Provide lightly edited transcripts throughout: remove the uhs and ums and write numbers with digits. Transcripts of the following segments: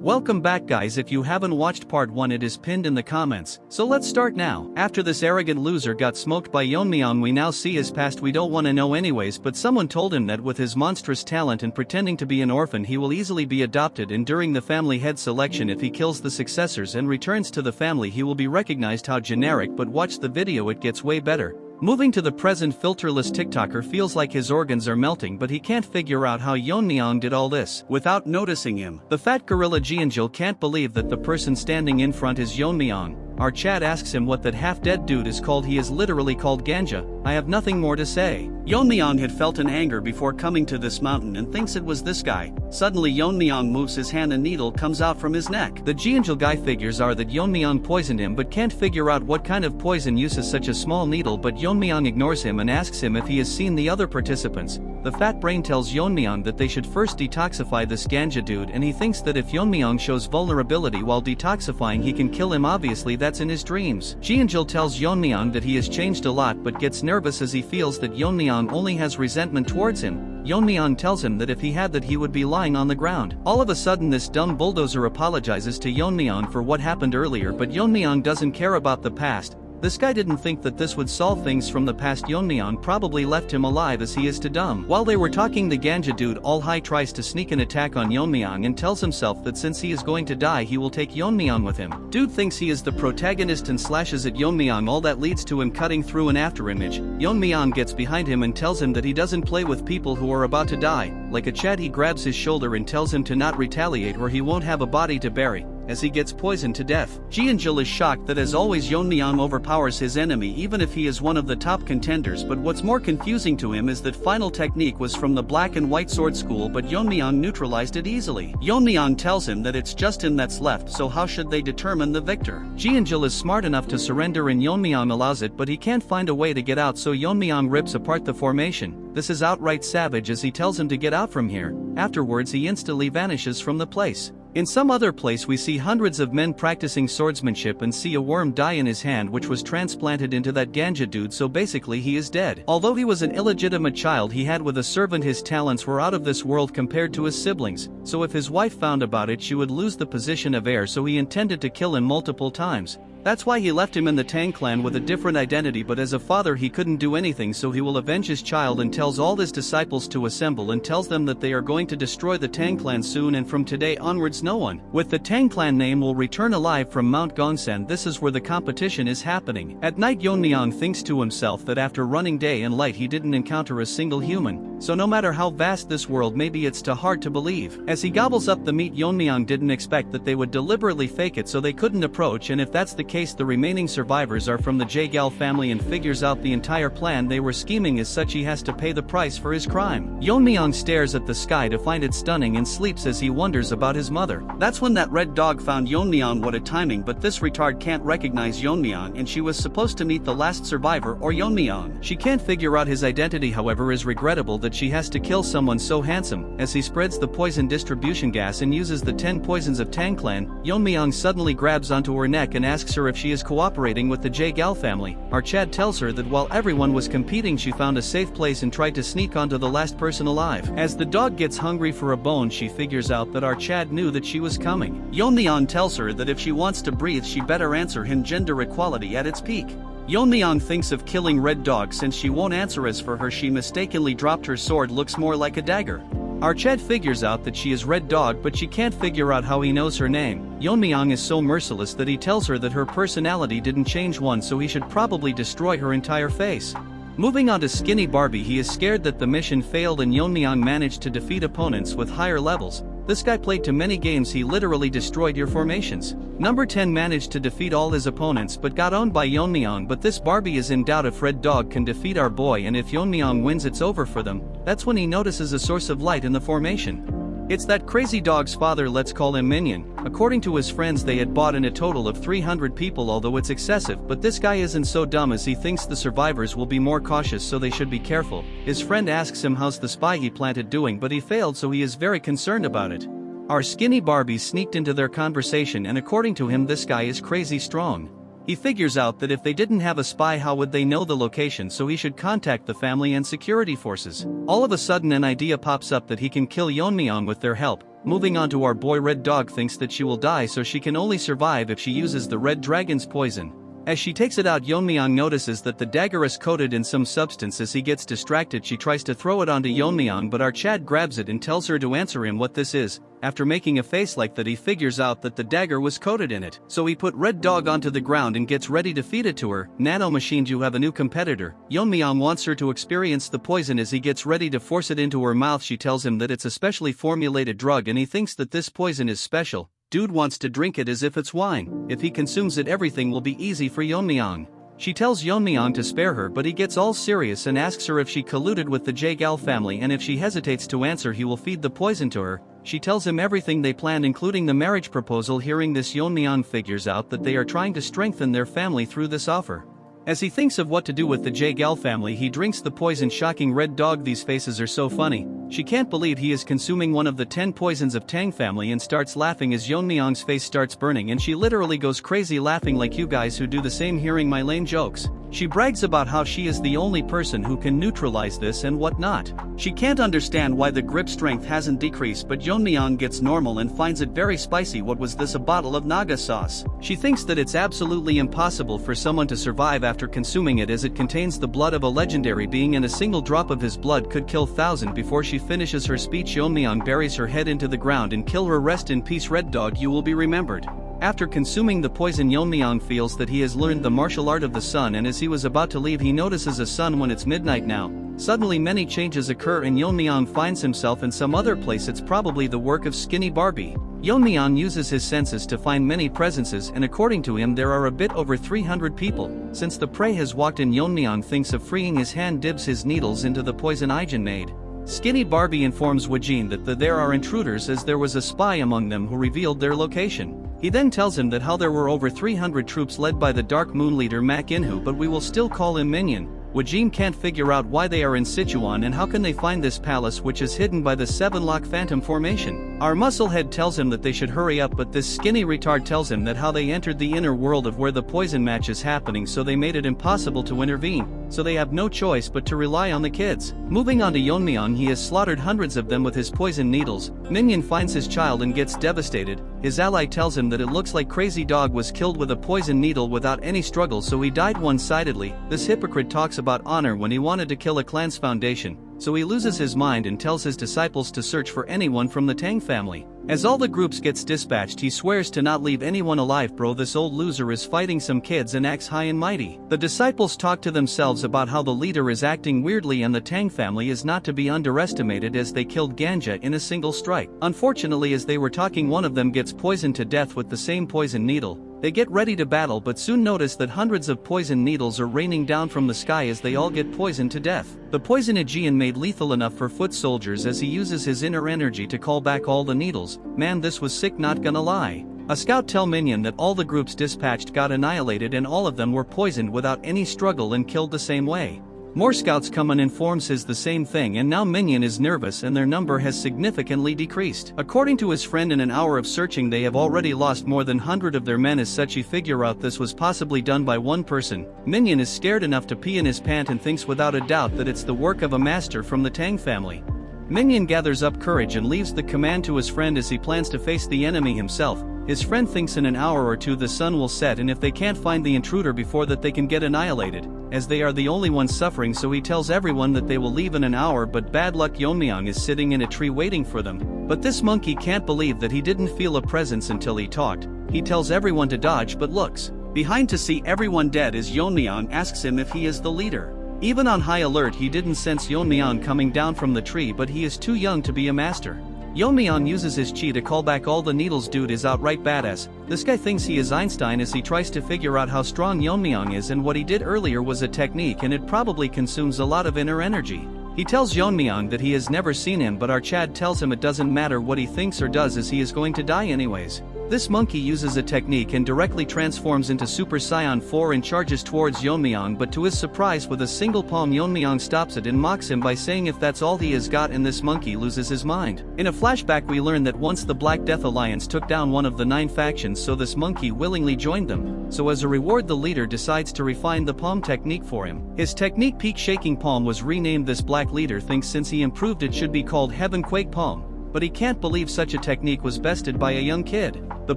Welcome back guys, if you haven't watched part 1 it is pinned in the comments, so let's start now. After this arrogant loser got smoked by Yeon-myeong, we now see his past. We don't wanna know anyways, but someone told him that with his monstrous talent and pretending to be an orphan he will easily be adopted, and during the family head selection if he kills the successors and returns to the family he will be recognized. How generic, but watch the video, it gets way better. Moving to the present, filterless TikToker feels like his organs are melting, but he can't figure out how Yeon-myeong did all this without noticing him. The fat gorilla Jeonjil can't believe that the person standing in front is Yeon-myeong. Our chat asks him what that half-dead dude is called. He is literally called Ganja. I have nothing more to say. Yeon-myeong had felt an anger before coming to this mountain and thinks it was this guy. Suddenly Yeon-myeong moves his hand, a needle comes out from his neck. The Jeonjil guy figures are that Yeon-myeong poisoned him but can't figure out what kind of poison uses such a small needle, but Yeon-myeong ignores him and asks him if he has seen the other participants. The fat brain tells Yeon-myeong that they should first detoxify this Ganja dude, and he thinks that if Yeon-myeong shows vulnerability while detoxifying he can kill him. Obviously that's in his dreams. Jeonjil tells Yeon-myeong that he has changed a lot but gets nervous as he feels that Yeon-myeong only has resentment towards him. Yeon-myeong tells him that if he had that he would be lying on the ground. All of a sudden this dumb bulldozer apologizes to Yeon-myeong for what happened earlier, but Yeon-myeong doesn't care about the past. This guy didn't think that this would solve things from the past. Yeon-myeong probably left him alive as he is too dumb. While they were talking, the Ganja dude all high tries to sneak an attack on Yeon-myeong and tells himself that since he is going to die he will take Yeon-myeong with him. Dude thinks he is the protagonist and slashes at Yeon-myeong. All that leads to him cutting through an afterimage. Yeon-myeong gets behind him and tells him that he doesn't play with people who are about to die. Like a Chad he grabs his shoulder and tells him to not retaliate or he won't have a body to bury, as he gets poisoned to death. Jeonjil is shocked that as always Yeon-myeong overpowers his enemy even if he is one of the top contenders, but what's more confusing to him is that final technique was from the black and white sword school but Yeon-myeong neutralized it easily. Yeon-myeong tells him that it's just him that's left, so how should they determine the victor? Jeonjil is smart enough to surrender and Yeon-myeong allows it, but he can't find a way to get out, so Yeon-myeong rips apart the formation. This is outright savage as he tells him to get out from here. Afterwards he instantly vanishes from the place. In some other place we see hundreds of men practicing swordsmanship and see a worm die in his hand which was transplanted into that Ganja dude, so basically he is dead. Although he was an illegitimate child he had with a servant, his talents were out of this world compared to his siblings, so if his wife found about it she would lose the position of heir, so he intended to kill him multiple times. That's why he left him in the Tang clan with a different identity, but as a father he couldn't do anything, so he will avenge his child and tells all his disciples to assemble and tells them that they are going to destroy the Tang clan soon, and from today onwards no one with the Tang clan name will return alive from Mount Gongsan. This is where the competition is happening. At night Yeon-myeong thinks to himself that after running day and light he didn't encounter a single human, so no matter how vast this world may be it's too hard to believe. As he gobbles up the meat, Yeon-myeong didn't expect that they would deliberately fake it so they couldn't approach, and if that's the case the remaining survivors are from the Jaegal family, and figures out the entire plan they were scheming. As such he has to pay the price for his crime. Yeon-myeong stares at the sky to find it stunning and sleeps as he wonders about his mother. That's when that red dog found Yeon-myeong. What a timing, but this retard can't recognize Yeon-myeong and she was supposed to meet the last survivor or Yeon-myeong. She can't figure out his identity, however is regrettable that she has to kill someone so handsome. As he spreads the poison distribution gas and uses the 10 poisons of Tang clan, Yeon-myeong suddenly grabs onto her neck and asks her if she is cooperating with the Jaegal family. Our Chad tells her that while everyone was competing she found a safe place and tried to sneak onto the last person alive. As the dog gets hungry for a bone she figures out that our Chad knew that she was coming. Yeon-myeong tells her that if she wants to breathe she better answer him, gender equality at its peak. Yeon-myeong thinks of killing Red Dog since she won't answer, as for her she mistakenly dropped her sword, looks more like a dagger. Our Chad figures out that she is Red Dog but she can't figure out how he knows her name. Yeon-myeong is so merciless that he tells her that her personality didn't change one, so he should probably destroy her entire face. Moving on to Skinny Barbie, he is scared that the mission failed and Yeon-myeong managed to defeat opponents with higher levels. This guy played too many games, he literally destroyed your formations. Number 10 managed to defeat all his opponents but got owned by Yeon-myeong, but this Barbie is in doubt if Red Dog can defeat our boy, and if Yeon-myeong wins it's over for them. That's when he notices a source of light in the formation. It's that crazy dog's father, let's call him Minion. According to his friends they had bought in a total of 300 people, although it's excessive, but this guy isn't so dumb as he thinks the survivors will be more cautious so they should be careful. His friend asks him how's the spy he planted doing, but he failed, so he is very concerned about it. Our Skinny Barbie sneaked into their conversation and according to him this guy is crazy strong. He figures out that if they didn't have a spy how would they know the location, so he should contact the family and security forces. All of a sudden an idea pops up that he can kill Yeon-myeong with their help. Moving on to our boy Red Dog thinks that she will die, so she can only survive if she uses the Red Dragon's poison. As she takes it out, Yeon-myeong notices that the dagger is coated in some substance. As he gets distracted, she tries to throw it onto Yeon-myeong, but our Chad grabs it and tells her to answer him what this is. After making a face like that, he figures out that the dagger was coated in it. So he put Red Dog onto the ground and gets ready to feed it to her. Nanomachines, you have a new competitor. Yeon-myeong wants her to experience the poison. As he gets ready to force it into her mouth, she tells him that it's a specially formulated drug and he thinks that this poison is special. Dude wants to drink it as if it's wine. If he consumes it, everything will be easy for Yeon-myeong. She tells Yeon-myeong to spare her, but he gets all serious and asks her if she colluded with the Jaegal family, and if she hesitates to answer, he will feed the poison to her. She tells him everything they planned, including the marriage proposal. Hearing this, Yeon-myeong figures out that they are trying to strengthen their family through this offer. As he thinks of what to do with the Jaegal family, he drinks the poison, shocking Red Dog. These faces are so funny. She can't believe he is consuming one of the 10 poisons of Tang family and starts laughing as Yeon-myeong's face starts burning, and she literally goes crazy laughing like you guys who do the same hearing my lame jokes. She brags about how she is the only person who can neutralize this and whatnot. She can't understand why the grip strength hasn't decreased, but Yeon-myeong gets normal and finds it very spicy. What was this, a bottle of Naga sauce? She thinks that it's absolutely impossible for someone to survive after consuming it, as it contains the blood of a legendary being and a single drop of his blood could kill thousands. Before she finishes her speech, Yeon-myeong buries her head into the ground and kill her. Rest in peace, Red Dog, you will be remembered. After consuming the poison, Yeon-myeong feels that he has learned the martial art of the sun, and as he was about to leave, he notices a sun when it's midnight now. Suddenly many changes occur and Yeon-myeong finds himself in some other place. It's probably the work of Skinny Barbie. Yeon-myeong uses his senses to find many presences, and according to him there are a bit over 300 people. Since the prey has walked in, Yeon-myeong thinks of freeing his hand, dips his needles into the poison Ijin made. Skinny Barbie informs Wajin that there are intruders, as there was a spy among them who revealed their location. He then tells him that how there were over 300 troops led by the Dark Moon leader Mak Inhu, but we will still call him Minion. Wajin can't figure out why they are in Sichuan and how can they find this palace, which is hidden by the 7-lock phantom formation. Our musclehead tells him that they should hurry up, but this skinny retard tells him that how they entered the inner world of where the poison match is happening, so they made it impossible to intervene, so they have no choice but to rely on the kids. Moving on to Yeon-myeong, he has slaughtered hundreds of them with his poison needles. Minion finds his child and gets devastated. His ally tells him that it looks like Crazy Dog was killed with a poison needle without any struggle, so he died one-sidedly. This hypocrite talks about honor when he wanted to kill a clan's foundation, so he loses his mind and tells his disciples to search for anyone from the Tang family. As all the groups gets dispatched, he swears to not leave anyone alive. Bro, this old loser is fighting some kids and acts high and mighty. The disciples talk to themselves about how the leader is acting weirdly, and the Tang family is not to be underestimated as they killed Ganja in a single strike. Unfortunately, as they were talking, one of them gets poisoned to death with the same poison needle. They get ready to battle, but soon notice that hundreds of poison needles are raining down from the sky as they all get poisoned to death. The poison Aegean made lethal enough for foot soldiers, as he uses his inner energy to call back all the needles. Man, this was sick, not gonna lie. A scout tell Minion that all the groups dispatched got annihilated and all of them were poisoned without any struggle and killed the same way. More scouts come and informs his the same thing, and now Minion is nervous and their number has significantly decreased. According to his friend, in an hour of searching they have already lost more than 100 of their men. As such, he figure out this was possibly done by one person. Minion is scared enough to pee in his pant and thinks without a doubt that it's the work of a master from the Tang family. Minion gathers up courage and leaves the command to his friend as he plans to face the enemy himself. His friend thinks in an hour or two the sun will set, and if they can't find the intruder before that, they can get annihilated, as they are the only ones suffering. So he tells everyone that they will leave in an hour, but bad luck, Yeon-myeong is sitting in a tree waiting for them. But this monkey can't believe that he didn't feel a presence until he talked. He tells everyone to dodge but looks behind to see everyone dead as Yeon-myeong asks him if he is the leader. Even on high alert, he didn't sense Yeon-myeong coming down from the tree, but he is too young to be a master. Yeon-myeong uses his chi to call back all the needles. Dude is outright badass. This guy thinks he is Einstein as he tries to figure out how strong Yeon-myeong is, and what he did earlier was a technique and it probably consumes a lot of inner energy. He tells Yeon-myeong that he has never seen him, but our Chad tells him it doesn't matter what he thinks or does as he is going to die anyways. This monkey uses a technique and directly transforms into Super Saiyan 4 and charges towards Yeon-myeong, but to his surprise with a single palm Yeon-myeong stops it and mocks him by saying if that's all he has got, and this monkey loses his mind. In a flashback we learn that once the Black Death Alliance took down one of the 9 factions, so this monkey willingly joined them. So as a reward the leader decides to refine the palm technique for him. His technique, Peak Shaking Palm, was renamed. This black leader thinks since he improved it should be called Heaven Quake Palm. but he can't believe such a technique was bested by a young kid. The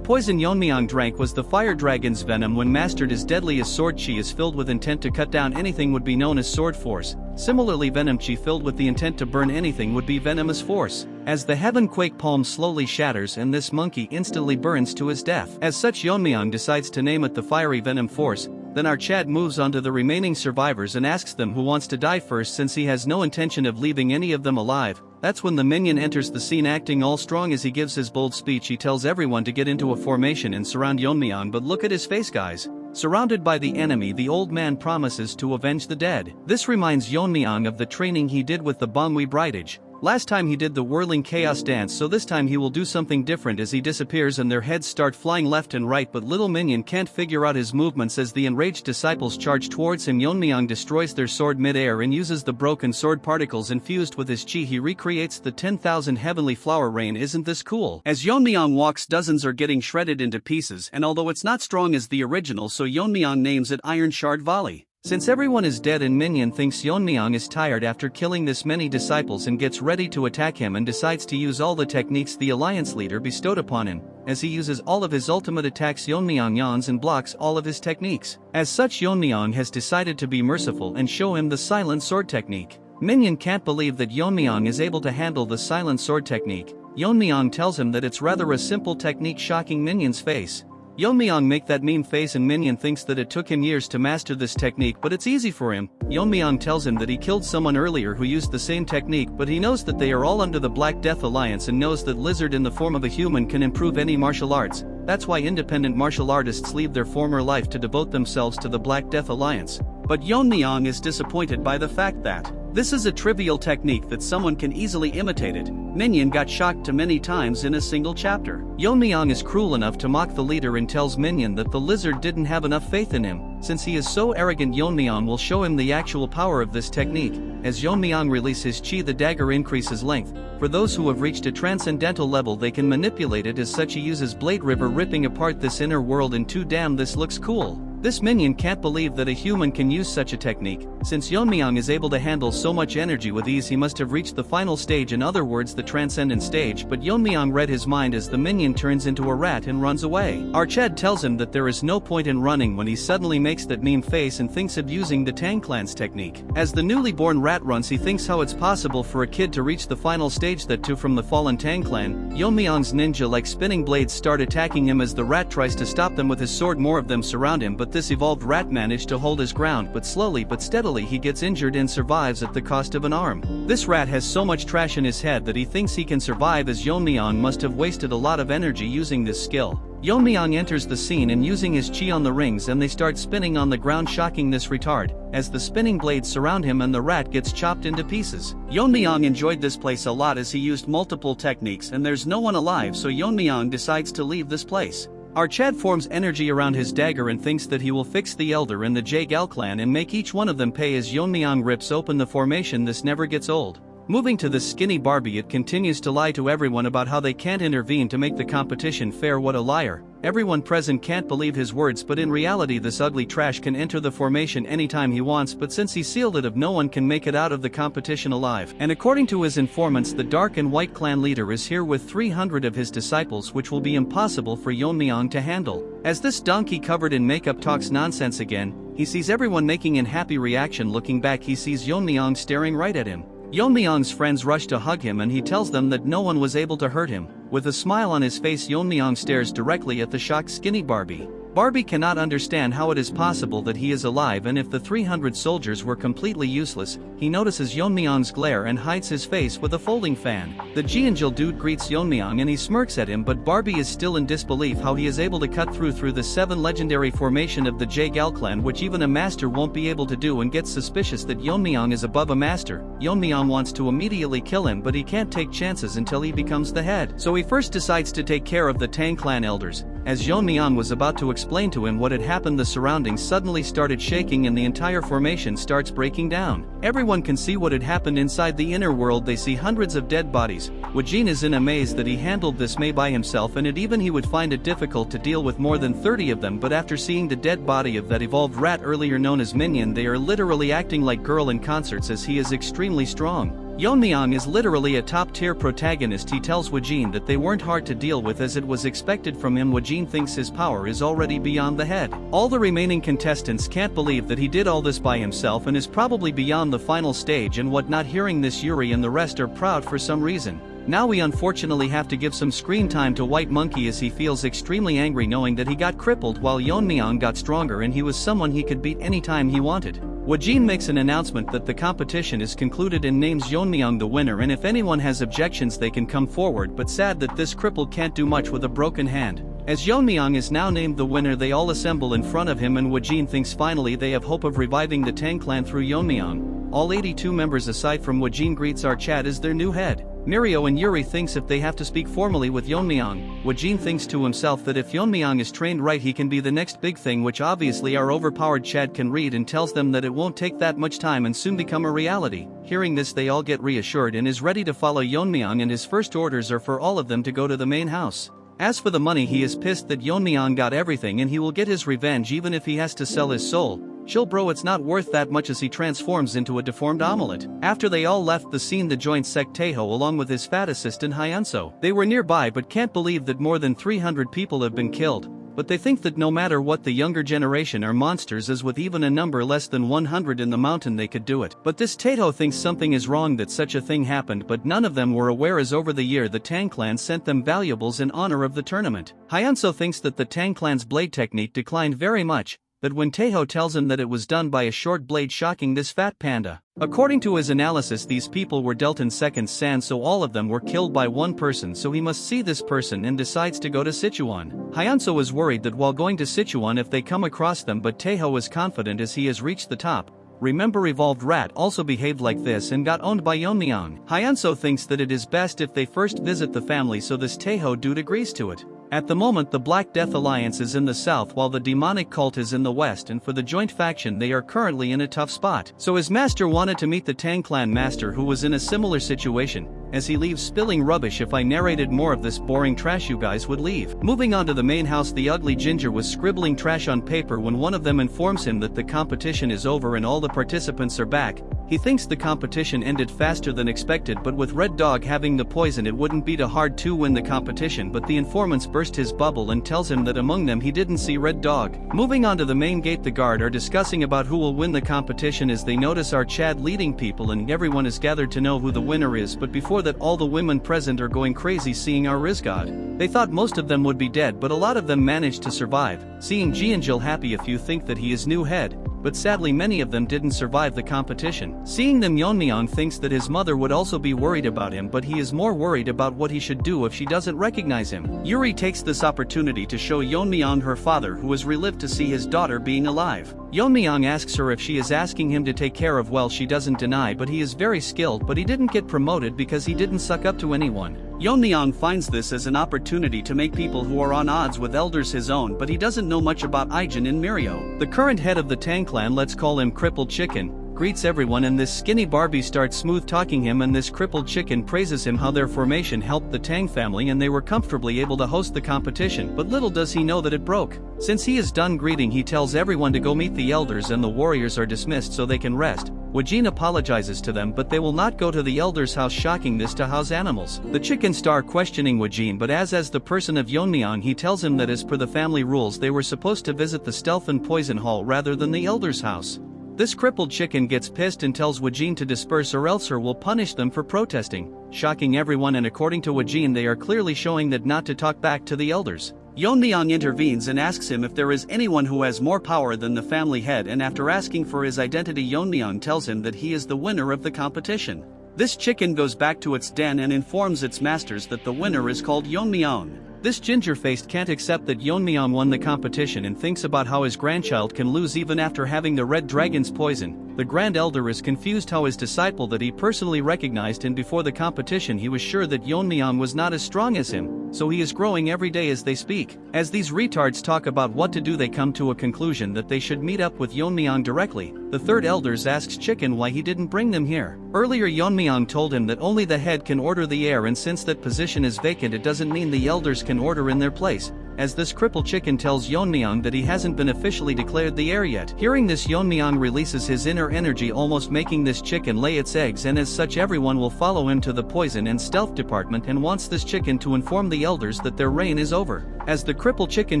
poison Yeon-myeong drank was the fire dragon's venom. When mastered as deadly as sword chi is filled with intent to cut down anything would be known as sword force. Similarly, venom chi filled with the intent to burn anything would be venomous force. As the heaven quake, palm slowly shatters and this monkey instantly burns to his death. As such, Yeon-myeong decides to name it the fiery venom force. Then our Chad moves on to the remaining survivors and asks them who wants to die first, since he has no intention of leaving any of them alive. That's when the minion enters the scene, acting all strong. As he gives his bold speech, he tells everyone to get into a formation and surround Yeon-myeong, but look at his face, guys. Surrounded by the enemy, the old man promises to avenge the dead. This reminds Yeon-myeong of the training he did with the Bangui Bridage. Last time he did the whirling chaos dance, so this time he will do something different. As he disappears and their heads start flying left and right, but little minion can't figure out his movements. As the enraged disciples charge towards him, Yeon-myeong destroys their sword mid-air and uses the broken sword particles infused with his chi. He recreates the 10,000 heavenly flower rain. Isn't this cool? As Yeon-myeong walks, dozens are getting shredded into pieces, and although it's not strong as the original, so Yeon-myeong names it Iron Shard Volley. Since everyone is dead and minion thinks Yeon-myeong is tired after killing this many disciples and gets ready to attack him and decides to use all the techniques the alliance leader bestowed upon him. As he uses all of his ultimate attacks, Yeon-myeong yawns and blocks all of his techniques. As such, Yeon-myeong has decided to be merciful and show him the silent sword technique. Minion can't believe that Yeon-myeong is able to handle the silent sword technique. Yeon-myeong tells him that it's rather a simple technique, shocking Minion's face. Yeon-myeong make that mean face and Minion thinks that it took him years to master this technique, but it's easy for him. Yeon-myeong tells him that he killed someone earlier who used the same technique, but he knows that they are all under the Black Death Alliance and knows that Lizard in the form of a human can improve any martial arts. That's why independent martial artists leave their former life to devote themselves to the Black Death Alliance. But Yeon-myeong is disappointed by the fact that this is a trivial technique that someone can easily imitate it. Minion got shocked too many times in a single chapter. Yeon-myeong is cruel enough to mock the leader and tells Minion that the lizard didn't have enough faith in him. Since he is so arrogant, Yeon-myeong will show him the actual power of this technique. As Yeon-myeong releases his chi, the dagger increases length. For those who have reached a transcendental level, they can manipulate it. As such, he uses Blade River, ripping apart this inner world in two. Damn, this looks cool. This minion can't believe that a human can use such a technique. Since Yeon-myeong is able to handle so much energy with ease, he must have reached the final stage, in other words the transcendent stage, but Yeon-myeong read his mind as the minion turns into a rat and runs away. Arched tells him that there is no point in running when he suddenly makes that meme face and thinks of using the Tang clan's technique. As the newly born rat runs, he thinks how it's possible for a kid to reach the final stage, that too from the fallen Tang clan. Yeon-myeong's ninja-like spinning blades start attacking him as the rat tries to stop them with his sword. More of them surround him, but this evolved rat managed to hold his ground, but slowly but steadily he gets injured and survives at the cost of an arm. This rat has so much trash in his head that he thinks he can survive, as Yeon-myeong must have wasted a lot of energy using this skill. Yeon-myeong enters the scene and using his chi on the rings, and they start spinning on the ground, shocking this retard, as the spinning blades surround him and the rat gets chopped into pieces. Yeon-myeong enjoyed this place a lot as he used multiple techniques and there's no one alive, so Yeon-myeong decides to leave this place. Arched forms energy around his dagger and thinks that he will fix the Elder and the Jaegal clan and make each one of them pay. As Yeon-myeong rips open the formation, this never gets old. Moving to the skinny Barbie, it continues to lie to everyone about how they can't intervene to make the competition fair. What a liar. Everyone present can't believe his words, but in reality this ugly trash can enter the formation anytime he wants, but since he sealed it up, no one can make it out of the competition alive. And according to his informants, the Dark and White clan leader is here with 300 of his disciples, which will be impossible for Yeon-myeong to handle. As this donkey covered in makeup talks nonsense again, he sees everyone making an happy reaction. Looking back, he sees Yeon-myeong staring right at him. Yeon-myeong's friends rush to hug him and he tells them that no one was able to hurt him. With a smile on his face, Yeon-myeong stares directly at the shocked skinny Barbie. Barbie cannot understand how it is possible that he is alive, and if the 300 soldiers were completely useless. He notices Yeon-myeong's glare and hides his face with a folding fan. The Jeonjil dude greets Yeon-myeong and he smirks at him, but Barbie is still in disbelief how he is able to cut through the 7 legendary formation of the Jaegal clan, which even a master won't be able to do, and gets suspicious that Yeon-myeong is above a master. Yeon-myeong wants to immediately kill him, but he can't take chances until he becomes the head. So he first decides to take care of the Tang clan elders. As Yeon-myeong was about to explain to him what had happened, the surroundings suddenly started shaking and the entire formation starts breaking down. Everyone can see what had happened inside the inner world. They see hundreds of dead bodies. Wajin is in amaze that he handled this May by himself, and he would find it difficult to deal with more than 30 of them, but after seeing the dead body of that evolved rat earlier known as Minion, they are literally acting like girl in concerts as he is extremely strong. Yeon-myeong is literally a top-tier protagonist. He tells Woo-jin that they weren't hard to deal with as it was expected from him. Woo-jin thinks his power is already beyond the head. All the remaining contestants can't believe that he did all this by himself and is probably beyond the final stage and whatnot. Hearing this, Yuri and the rest are proud for some reason. Now we unfortunately have to give some screen time to White Monkey as he feels extremely angry knowing that he got crippled while Yeon-myeong got stronger and he was someone he could beat anytime he wanted. Woo-jin makes an announcement that the competition is concluded and names Yeon-myeong the winner, and if anyone has objections they can come forward, but sad that this cripple can't do much with a broken hand. As Yeon-myeong is now named the winner, they all assemble in front of him and Woo-jin thinks finally they have hope of reviving the Tang clan through Yeon-myeong. All 82 members aside from Woo-jin greets our Chad as their new head. Mirio and Yuri thinks if they have to speak formally with Yeon-myeong, Woo-jin thinks to himself that if Yeon-myeong is trained right he can be the next big thing, which obviously our overpowered Chad can read, and tells them that it won't take that much time and soon become a reality. Hearing this they all get reassured and is ready to follow Yeon-myeong, and his first orders are for all of them to go to the main house. As for the money, he is pissed that Yeon-myeong got everything and he will get his revenge even if he has to sell his soul. Chill bro, it's not worth that much, as he transforms into a deformed omelet. After they all left the scene, the joint sec Taeho along with his fat assistant Hyunso. They were nearby but can't believe that more than 300 people have been killed. But they think that no matter what, the younger generation are monsters, as with even a number less than 100 in the mountain they could do it. But this Taeho thinks something is wrong that such a thing happened, but none of them were aware, as over the year the Tang clan sent them valuables in honor of the tournament. Hyunso thinks that the Tang clan's blade technique declined very much, that when Taeho tells him that it was done by a short blade, shocking this fat panda. According to his analysis, these people were dealt in seconds sand, so all of them were killed by one person, so he must see this person and decides to go to Sichuan. Hyunso is worried that while going to Sichuan if they come across them, but Taeho is confident as he has reached the top. Remember, Evolved Rat also behaved like this and got owned by Yeon-myeong. Hyunso thinks that it is best if they first visit the family, so this Taeho dude agrees to it. At the moment the Black Death Alliance is in the south while the demonic cult is in the west, and for the joint faction they are currently in a tough spot. So his master wanted to meet the Tang clan master who was in a similar situation. As he leaves spilling rubbish, if I narrated more of this boring trash you guys would leave. Moving on to the main house, the ugly ginger was scribbling trash on paper when one of them informs him that the competition is over and all the participants are back. He thinks the competition ended faster than expected, but with Red Dog having the poison it wouldn't be too hard to win the competition, but the informants burst his bubble and tells him that among them he didn't see Red Dog. Moving on to the main gate, the guard are discussing about who will win the competition as they notice our Chad leading people, and everyone is gathered to know who the winner is, but before that all the women present are going crazy seeing our Rizgod. They thought most of them would be dead, but a lot of them managed to survive. Seeing Ji and Jill happy, a few think that he is new head, but sadly many of them didn't survive the competition. Seeing them, Yeon-myeong thinks that his mother would also be worried about him, but he is more worried about what he should do if she doesn't recognize him. Yuri takes this opportunity to show Yeon-myeong her father, who is relieved to see his daughter being alive. Yeon-myeong asks her if she is asking him to take care of, well, she doesn't deny, but he is very skilled, but he didn't get promoted because he didn't suck up to anyone. Yeon-myeong finds this as an opportunity to make people who are on odds with elders his own, but he doesn't know much about Aijin and Mirio. The current head of the Tang clan, let's call him Crippled Chicken, greets everyone, and this skinny Barbie starts smooth talking him, and this crippled chicken praises him how their formation helped the Tang family and they were comfortably able to host the competition, but little does he know that it broke. Since he is done greeting, he tells everyone to go meet the elders and the warriors are dismissed so they can rest. Woo-jin apologizes to them, but they will not go to the elders' house, shocking this to house animals. The chicken star questioning Woo-jin, but as the person of Yeon-myeong, he tells him that as per the family rules they were supposed to visit the stealth and poison hall rather than the elders' house. This crippled chicken gets pissed and tells Woo-jin to disperse or else her will punish them for protesting, shocking everyone, and according to Woo-jin they are clearly showing that not to talk back to the elders. Yeon-myeong intervenes and asks him if there is anyone who has more power than the family head, and after asking for his identity Yeon-myeong tells him that he is the winner of the competition. This chicken goes back to its den and informs its masters that the winner is called Yeon-myeong. This ginger-faced can't accept that Yeon-myeong won the competition and thinks about how his grandchild can lose even after having the red dragon's poison. The Grand Elder is confused how his disciple that he personally recognized and before the competition he was sure that Yeon-myeong was not as strong as him, so he is growing every day as they speak. As these retards talk about what to do they come to a conclusion that they should meet up with Yeon-myeong directly. The third elders asks Chicken why he didn't bring them here. Earlier Yeon-myeong told him that only the head can order the heir, and since that position is vacant it doesn't mean the elders can order in their place. as this crippled chicken tells Yeon-myeong that he hasn't been officially declared the heir yet. Hearing this, Yeon-myeong releases his inner energy, almost making this chicken lay its eggs, and as such everyone will follow him to the poison and stealth department and wants this chicken to inform the elders that their reign is over. As the crippled chicken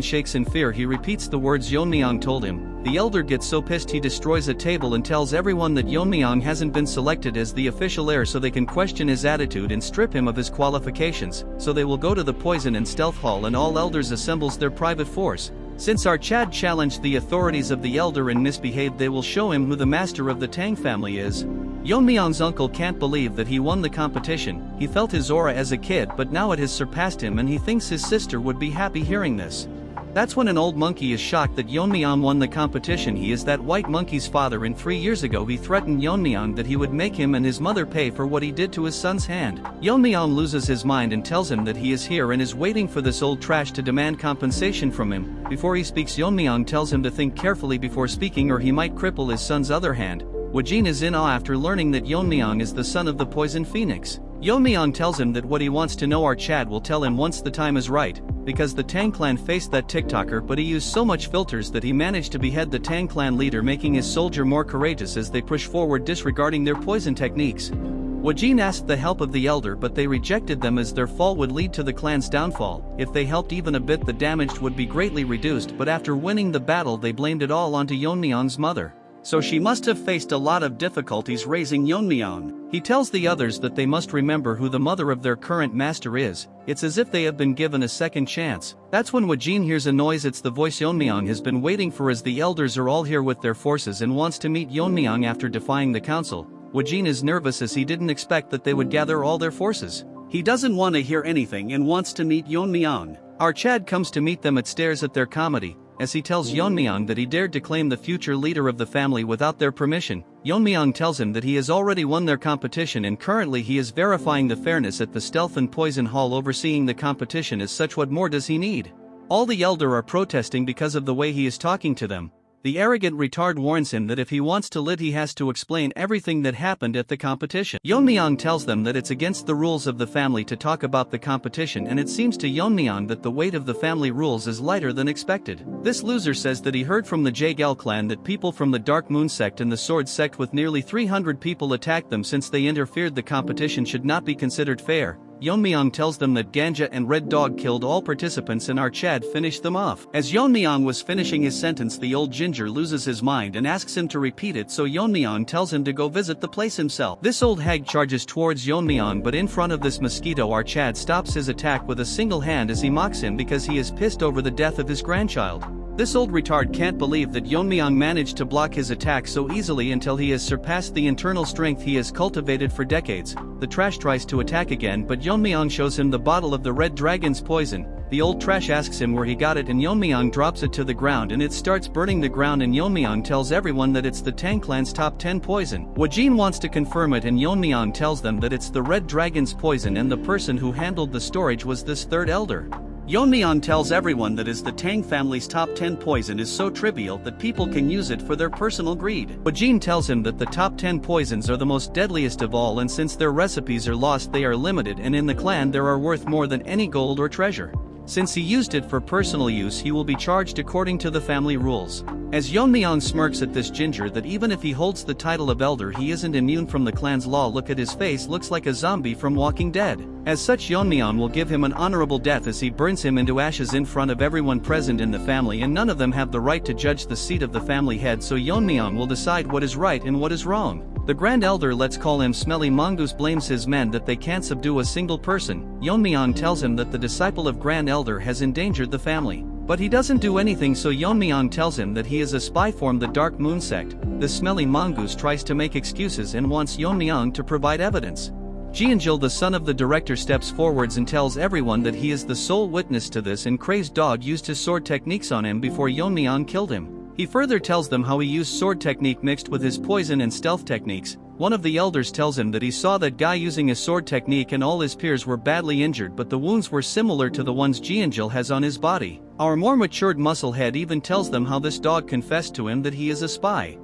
shakes in fear, he repeats the words Yeon-myeong told him. The elder gets so pissed he destroys a table and tells everyone that Yeon-myeong hasn't been selected as the official heir, so they can question his attitude and strip him of his qualifications. So they will go to the poison and stealth hall, and all elders assembles their private force. Since our Chad challenged the authorities of the elder and misbehaved, they will show him who the master of the Tang family is. Yeon-myeong's uncle can't believe that he won the competition. He felt his aura as a kid, but now it has surpassed him, and he thinks his sister would be happy hearing this. That's when an old monkey is shocked that Yeon-myeong won the competition. He is that white monkey's father, and 3 years ago he threatened Yeon-myeong that he would make him and his mother pay for what he did to his son's hand. Yeon-myeong loses his mind and tells him that he is here and is waiting for this old trash to demand compensation from him. Before he speaks, Yeon-myeong tells him to think carefully before speaking or he might cripple his son's other hand. Wajin is in awe after learning that Yeon-myeong is the son of the poison phoenix. Yeon-myeong tells him that what he wants to know our Chad will tell him once the time is right, because the Tang clan faced that TikToker, but he used so much filters that he managed to behead the Tang clan leader, making his soldier more courageous as they push forward disregarding their poison techniques. Wajin asked the help of the elder, but they rejected them as their fall would lead to the clan's downfall. If they helped even a bit, the damage would be greatly reduced, but after winning the battle they blamed it all onto Yeon-myeong's mother. So she must have faced a lot of difficulties raising Yeon-myeong. He tells the others that they must remember who the mother of their current master is. It's as if they have been given a second chance. That's when Wajin hears a noise. It's the voice Yeon-myeong has been waiting for, as the elders are all here with their forces and wants to meet Yeon-myeong after defying the council. Wajin is nervous as he didn't expect that they would gather all their forces. He doesn't want to hear anything and wants to meet Yeon-myeong. Our Chad comes to meet them and stares at their comedy, as he tells Yeon-myeong that he dared to claim the future leader of the family without their permission. Yeon-myeong tells him that he has already won their competition and currently he is verifying the fairness at the stealth and poison hall, overseeing the competition. As such, what more does he need? All the elder are protesting because of the way he is talking to them. The arrogant retard warns him that if he wants to live he has to explain everything that happened at the competition. Yeon-myeong tells them that it's against the rules of the family to talk about the competition, and it seems to Yeon-myeong that the weight of the family rules is lighter than expected. This loser says that he heard from the Jaegel clan that people from the Dark Moon sect and the Sword sect with nearly 300 people attacked them since they interfered. The competition should not be considered fair. Yeon-myeong tells them that Ganja and Red Dog killed all participants and our Chad finished them off. As Yeon-myeong was finishing his sentence, the old ginger loses his mind and asks him to repeat it, so Yeon-myeong tells him to go visit the place himself. This old hag charges towards Yeon-myeong, but in front of this mosquito our Chad stops his attack with a single hand as he mocks him because he is pissed over the death of his grandchild. This old retard can't believe that Yeon-myeong managed to block his attack so easily until he has surpassed the internal strength he has cultivated for decades. The trash tries to attack again, but Yeon-myeong shows him the bottle of the red dragon's poison. The old trash asks him where he got it and Yeon-myeong drops it to the ground and it starts burning the ground, and Yeon-myeong tells everyone that it's the Tang clan's top 10 poison. Wajin wants to confirm it and Yeon-myeong tells them that it's the red dragon's poison and the person who handled the storage was this third elder. Yeon-myeong tells everyone that as the Tang family's top 10 poison is so trivial that people can use it for their personal greed. Wajin tells him that the top 10 poisons are the most deadliest of all, and since their recipes are lost they are limited, and in the clan there are worth more than any gold or treasure. Since he used it for personal use he will be charged according to the family rules. As Yeon-myeong smirks at this ginger that even if he holds the title of elder he isn't immune from the clan's law. Look at his face, looks like a zombie from Walking Dead. As such Yeon-myeong will give him an honorable death as he burns him into ashes in front of everyone present in the family, and none of them have the right to judge the seat of the family head, so Yeon-myeong will decide what is right and what is wrong. The Grand Elder, let's call him Smelly Mongoose, blames his men that they can't subdue a single person. Yeon-myeong tells him that the disciple of Grand Elder has endangered the family. But he doesn't do anything, so Yeon-myeong tells him that he is a spy from the Dark Moon sect. The Smelly Mongoose tries to make excuses and wants Yeon-myeong to provide evidence. Jeonjil, the son of the director, steps forwards and tells everyone that he is the sole witness to this, and Crazed Dog used his sword techniques on him before Yeon-myeong killed him. He further tells them how he used sword technique mixed with his poison and stealth techniques. One of the elders tells him that he saw that guy using a sword technique and all his peers were badly injured, but the wounds were similar to the ones Jeonjil has on his body. Our more matured musclehead even tells them how this dog confessed to him that he is a spy.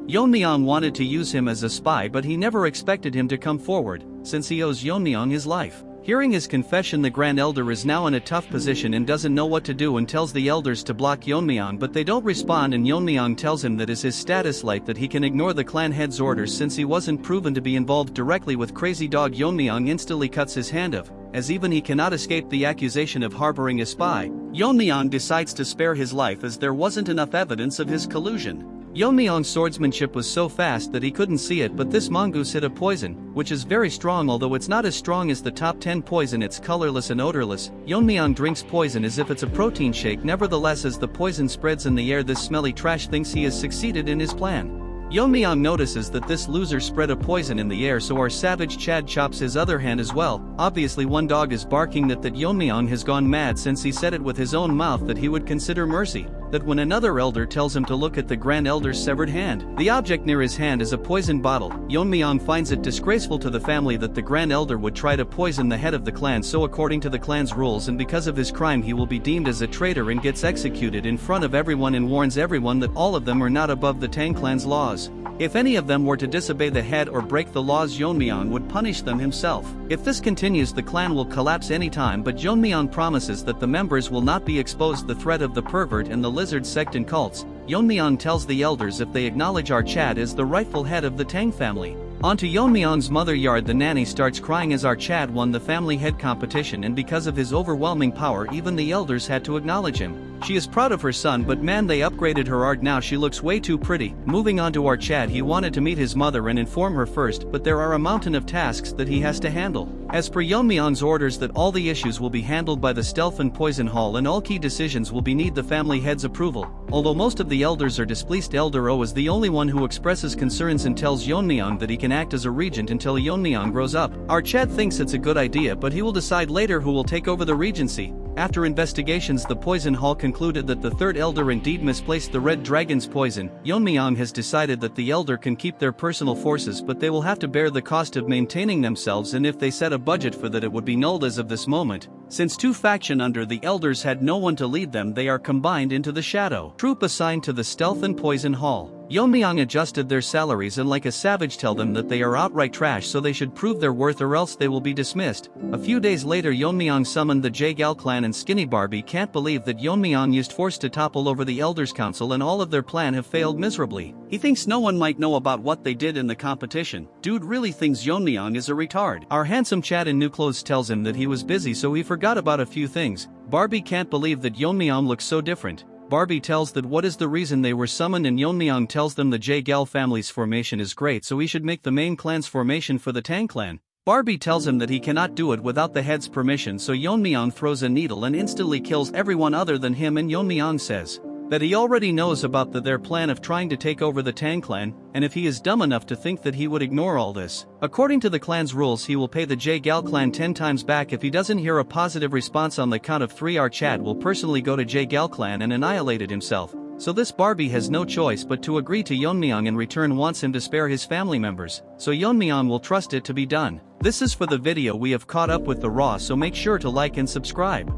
Yeon-myeong wanted to use him as a spy, but he never expected him to come forward, since he owes Yeon-myeong his life. Hearing his confession, the Grand Elder is now in a tough position and doesn't know what to do and tells the elders to block Yeon-myeong, but they don't respond, and Yeon-myeong tells him that is his status like that he can ignore the clan head's orders since he wasn't proven to be involved directly with crazy dog. Yeon-myeong instantly cuts his hand off, as even he cannot escape the accusation of harboring a spy. Yeon-myeong decides to spare his life as there wasn't enough evidence of his collusion. Yeon-myeong's swordsmanship was so fast that he couldn't see it, but this mongoose hit a poison, which is very strong, although it's not as strong as the top 10 poison. It's colorless and odorless. Yeon-myeong drinks poison as if it's a protein shake. Nevertheless, as the poison spreads in the air, this smelly trash thinks he has succeeded in his plan. Yeon-myeong notices that this loser spread a poison in the air, so our savage Chad chops his other hand as well. Obviously one dog is barking that Yeon-myeong has gone mad since he said it with his own mouth that he would consider mercy. That when another elder tells him to look at the Grand Elder's severed hand, the object near his hand is a poison bottle. Yeon-myeong finds it disgraceful to the family that the Grand Elder would try to poison the head of the clan, so according to the clan's rules and because of his crime he will be deemed as a traitor and gets executed in front of everyone, and warns everyone that all of them are not above the Tang clan's laws. If any of them were to disobey the head or break the laws, Yeon-myeong would punish them himself. If this continues, the clan will collapse anytime, but Yeon-myeong promises that the members will not be exposed to the threat of the pervert and the lizard sect and cults. Yeon-myeong tells the elders if they acknowledge our Chad as the rightful head of the Tang family. Onto Yeon-myeong's mother yard, the nanny starts crying as our Chad won the family head competition, and because of his overwhelming power even the elders had to acknowledge him. She is proud of her son, but man, they upgraded her art, now she looks way too pretty. Moving on to our Chad, he wanted to meet his mother and inform her first, but there are a mountain of tasks that he has to handle. As per Yeon-myeong's orders that all the issues will be handled by the Stealth and Poison Hall and all key decisions will be need the family head's approval. Although most of the elders are displeased, Elder O is the only one who expresses concerns and tells Yeon-myeong that he can act as a regent until Yeon-myeong grows up. Our Chad thinks it's a good idea, but he will decide later who will take over the regency. After investigations, the Poison Hall concluded that the third elder indeed misplaced the Red Dragon's poison. Yeon-myeong has decided that the elder can keep their personal forces, but they will have to bear the cost of maintaining themselves, and if they set a budget for that it would be nulled as of this moment. Since two factions under the elders had no one to lead them, they are combined into the Shadow Troop assigned to the Stealth and Poison Hall. Yeon-myeong adjusted their salaries and like a savage tell them that they are outright trash, so they should prove their worth or else they will be dismissed. A few days later, Yeon-myeong summoned the J-Gal clan, and Skinny Barbie can't believe that Yeon-myeong used force to topple over the elders council and all of their plan have failed miserably. He thinks no one might know about what they did in the competition. Dude really thinks Yeon-myeong is a retard. Our handsome Chad in new clothes tells him that he was busy so he forgot about a few things. Barbie can't believe that Yeon-myeong looks so different. Barbie tells that what is the reason they were summoned, and Yeon-myeong tells them the J-Gal family's formation is great, so he should make the main clan's formation for the Tang clan. Barbie tells him that he cannot do it without the head's permission, so Yeon-myeong throws a needle and instantly kills everyone other than him, and Yeon-myeong says that he already knows about their plan of trying to take over the Tang clan, and if he is dumb enough to think that he would ignore all this. According to the clan's rules, he will pay the J-Gal clan 10 times back if he doesn't hear a positive response. On the count of 3, our Chad will personally go to J-Gal clan and annihilate it himself. So this Barbie has no choice but to agree to Yeon-myeong, in return wants him to spare his family members, so Yeon-myeong will trust it to be done. This is for the video. We have caught up with the raw, so make sure to like and subscribe.